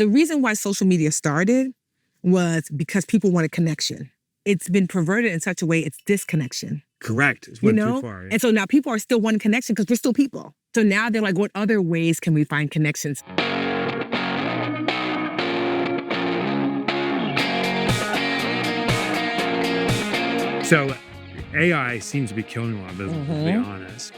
the reason why social media started was because people wanted connection. It's been perverted in such a way it's disconnection. Correct. It's went too far. Yeah. And so now people are still wanting connection because we're still people. So now they're like, what other ways can we find connections? So AI seems to be killing a lot of business, to be honest.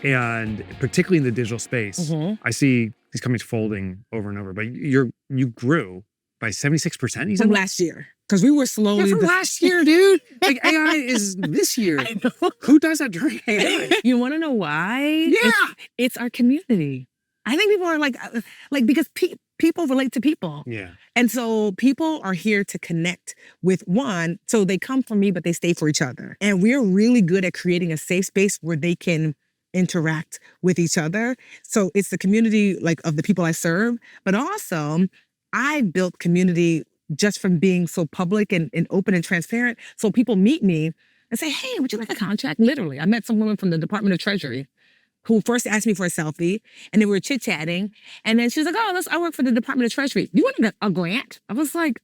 And particularly in the digital space, I see these companies folding over and over. But you grew by 76%, you said? From last year. Because we were slowly... Yeah, from last year, dude. Like, AI is this year. I know. Who does that during AI? You want to know why? Yeah. It's our community. I think people are like because people relate to people. Yeah. And so people are here to connect with one. So they come for me, but they stay for each other. And we're really good at creating a safe space where they can interact with each other. So it's the community of the people I serve, but also I built community just from being so public and open and transparent. So people meet me and say, hey, would you like a contract? Literally, I met some woman from the Department of Treasury who first asked me for a selfie, and then we were chit-chatting. And then she was like, oh, I work for the Department of Treasury. You wanted a grant? I was like,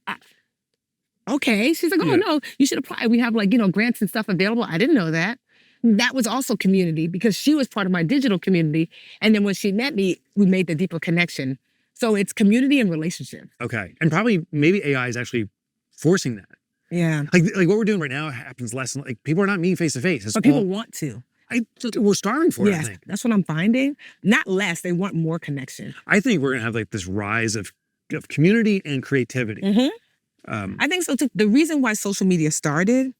okay. She's like, oh, no, you should apply. We have grants and stuff available. I didn't know that. That was also community because she was part of my digital community. And then when she met me, we made the deeper connection. So it's community and relationship. Okay. And probably maybe AI is actually forcing that. Yeah. Like what we're doing right now happens less. People are not meeting face to face. But people want to. We're starving for it, I think. That's what I'm finding. Not less. They want more connection. I think we're going to have this rise of community and creativity. I think so too. The reason why social media started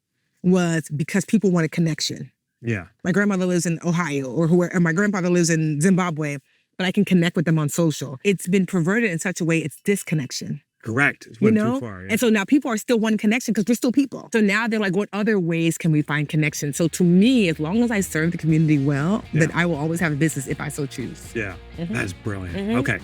was because people wanted connection. Yeah. My grandmother lives in Ohio or my grandfather lives in Zimbabwe, but I can connect with them on social. It's been perverted in such a way it's disconnection. Correct. It went too far. Yeah. And so now people are still wanting connection because we're still people. So now they're like, what other ways can we find connection? So to me, as long as I serve the community well, then I will always have a business if I so choose. Yeah. That's brilliant. Okay.